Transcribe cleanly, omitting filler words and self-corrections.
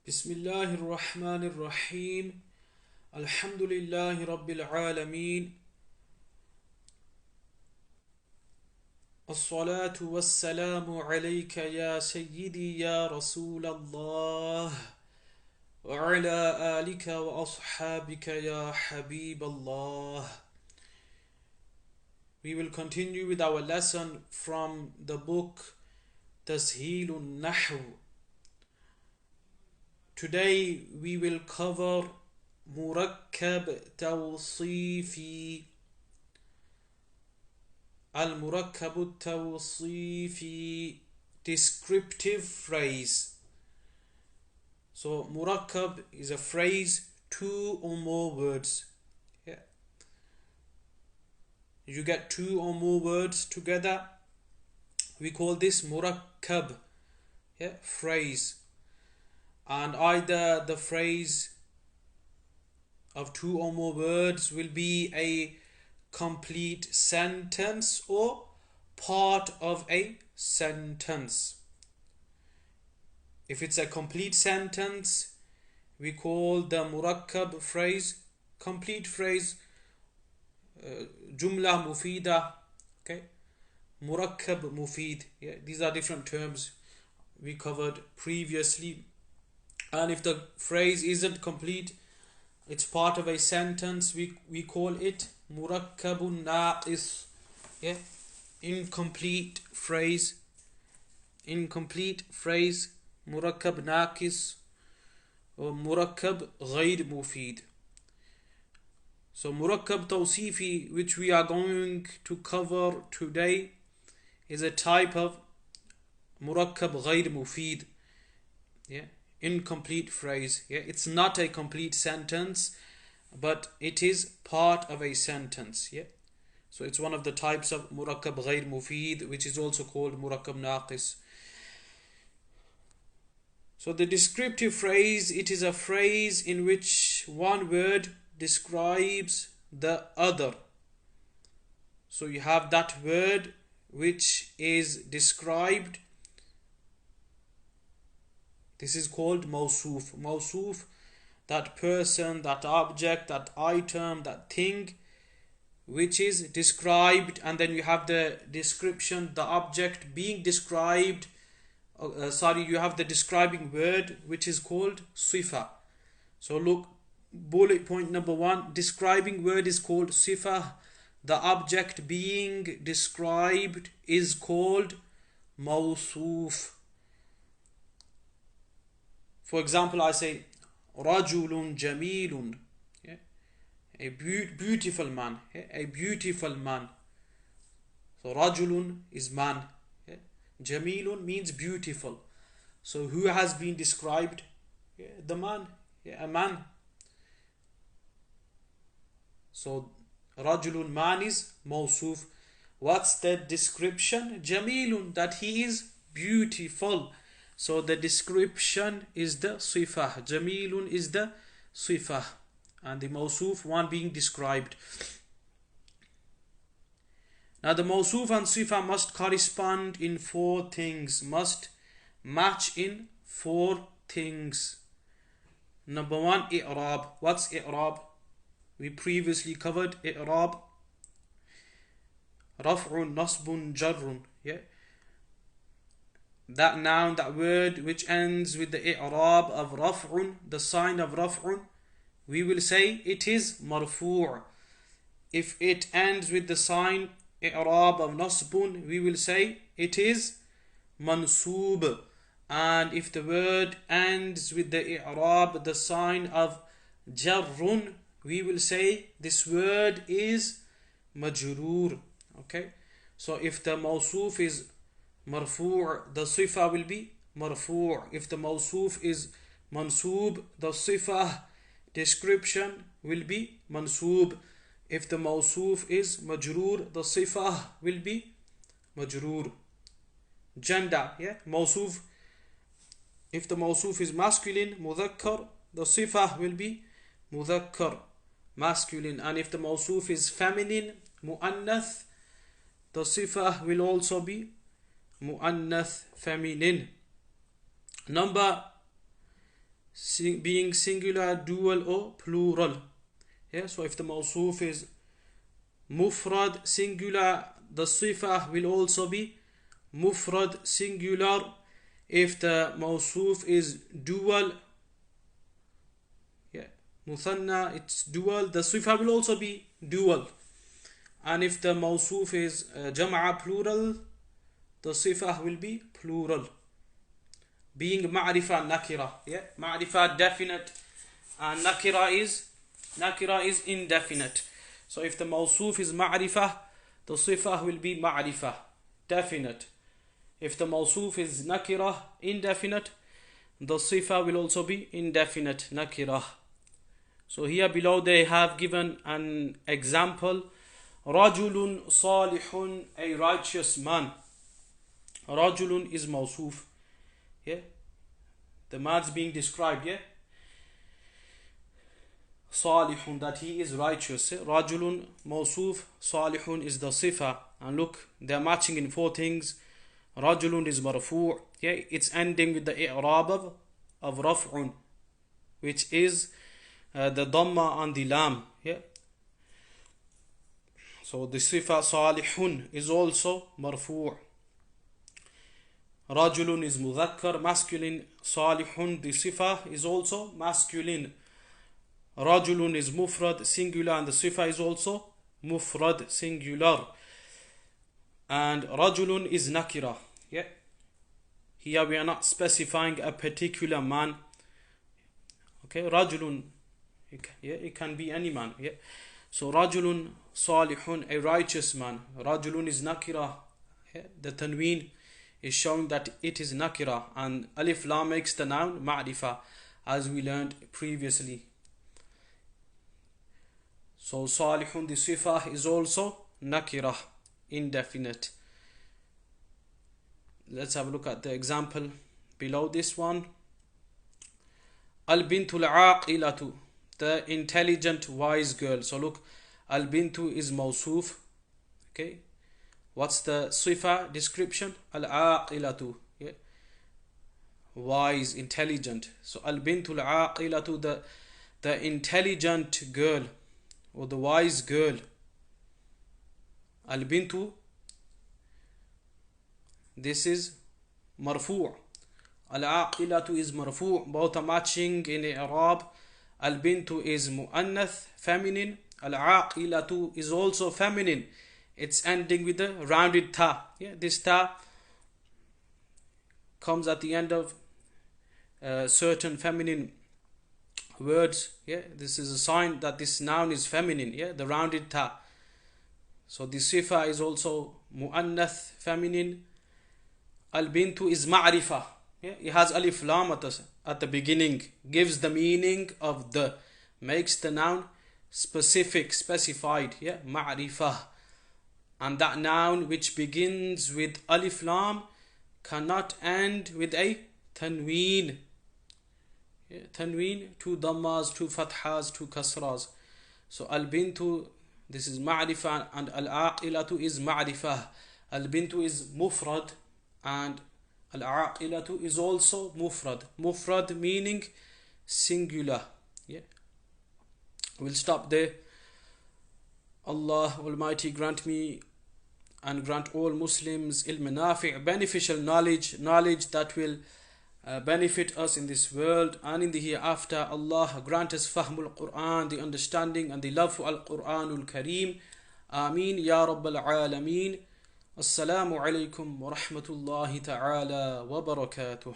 Bismillahir Rahmanir Rahim. Alhamdulillahi Rabbil Alameen. As-salatu was-salamu alayka ya Sayyidi ya Rasulallah. Wa ala alika wa ashabika ya Habiballah. We will continue with our lesson from the book Tasheel Nahw. Today we will cover Murakkab Tawsifi. Al-Murakkab Tawsifi, descriptive phrase. So Murakkab is a phrase, two or more words. Yeah. You get two or more words together, we call this Murakkab, yeah, phrase. And either the phrase of two or more words will be a complete sentence or part of a sentence. If it's a complete sentence, we call the Murakkab phrase complete phrase, Jumla Mufida, okay, Murakkab Mufid. Yeah, these are different terms we covered previously. And if the phrase isn't complete, it's part of a sentence, we call it Murakkabun Naqis. Yeah, incomplete phrase, Murakkab Naqis or Murakkab Ghair Mufid. So Murakkab Tawsifi, which we are going to cover today, is a type of Murakkab Ghair Mufid. Yeah, incomplete phrase. Yeah, it's not a complete sentence, but it is part of a sentence. Yeah, so it's one of the types of Murakkab Ghair Mufid, which is also called Murakkab Naqis. So the descriptive phrase, it is a phrase in which one word describes the other. So you have that word which is described. This is called Mawsoof. Mawsoof, that person, that object, that item, that thing which is described, and then you have the description, the object being described. You have the describing word which is called Sifa. So look, bullet point number 1, describing word is called Sifa. The object being described is called Mawsoof. For example, I say Rajulun Jamilun, yeah? A beautiful man, yeah? A beautiful man. So Rajulun is man, yeah? Jamilun means beautiful. So who has been described? Yeah, the man, yeah, a man. So Rajulun, man, is Mawsoof. What's the description? Jamilun, that he is beautiful. So the description is the Sifah. Jamilun is the Sifah. And the Mawsoof, one being described. Now the Mawsoof and Sifah must correspond in 4 things. Must match in 4 things. Number 1, I'rab. What's I'rab? We previously covered I'rab. Raf'un, Nasbun, Jarrun. Yeah. That noun, that word which ends with the i'rab of raf'un, the sign of raf'un, we will say it is marfu'. If it ends with the sign i'rab of nasbun, we will say it is mansoob. And if the word ends with the i'rab, the sign of jarrun, we will say this word is majroor. Okay, so if the mawsoof is marfu', the sifa will be marfu'. If the mawsoof is mansoob, the sifa description will be mansoob. If the mawsoof is majroor, the sifa will be majroor. Gender, yeah, mawsoof. If the mawsoof is masculine, mudhakkar, the sifa will be mudhakkar, masculine. And if the mawsoof is feminine, muannath, the sifa will also be muannath, feminine. Number being singular, dual or plural. Yeah, so if the mawsoof is mufrad, singular, the sifa will also be mufrad, singular. If the mawsoof is dual, yeah, muthanna, it's dual, the sifa will also be dual. And if the mawsoof is jam'a, plural, the sifa will be plural. Being ma'rifa, nakira, yeah, ma'rifa definite, and nakira is indefinite. So if the mawsoof is ma'rifa, the sifa will be ma'rifa, definite. If the mawsoof is nakira, indefinite, the sifa will also be indefinite, nakira. So here below they have given an example. Rajulun salihun, a righteous man. Rajulun is mawsoof. Yeah, the man's being described. Yeah, salihun, that he is righteous. Rajulun mawsoof, salihun is the sifa. And look, they are matching in four things. Rajulun is marfu'. Yeah, it's ending with the i'rab of raf'un, which is the dhamma on the lam. Yeah, so the sifa salihun is also marfu'. Rajulun is mudhakkar, masculine. Salihun, the sifa, is also masculine. Rajulun is mufrad, singular, and the sifa is also mufrad, singular. And rajulun is nakira. Yeah, here we are not specifying a particular man. Okay, rajulun, yeah, it can be any man. Yeah, so rajulun salihun, a righteous man. Rajulun is nakira. Yeah, the tanween is showing that it is nakira, and alif lam makes the noun ma'rifa, as we learned previously. So salihun, the sifa, is also nakira, indefinite. Let's have a look at the example below this one. Al-bintul aqilatu, the intelligent wise girl. So look, al-bintu is mawsoof. Okay, what's the sifa description? Al-aqilatu, yeah, wise, intelligent. So al-bintul aqilatu, the intelligent girl or the wise girl. Al-bintu, this is marfu'. Al-aqilatu is marfu'. Both are matching in i'rab. Al-bintu is mu'annath, feminine. Al-aqilatu is also feminine. It's ending with a rounded ta. Yeah, this ta comes at the end of certain feminine words. Yeah, this is a sign that this noun is feminine. Yeah, the rounded ta. So the sifa is also mu'annath, feminine. Al-bintu is ma'rifa. Yeah, it has alif lam at the beginning, gives the meaning of the, makes the noun specific, specified. Yeah, ma'rifa. And that noun which begins with alif lam cannot end with a tanween. Yeah, tanween, two dhammas, two fathas, two kasras. So al-bintu, this is ma'rifa, and al-aqilatu is ma'rifa. Al-bintu is mufrad, and al-aqilatu is also mufrad. Mufrad meaning singular. Yeah, we'll stop there. Allah Almighty grant me and grant all Muslims ilm nafi', beneficial knowledge that will benefit us in this world and in the hereafter. Allah grant us fahmul Quran, the understanding and the love for al-Quranul Kareem. Ameen ya Rabbal Alameen. Assalamu alaikum wa rahmatullahi ta'ala wa barakatuh.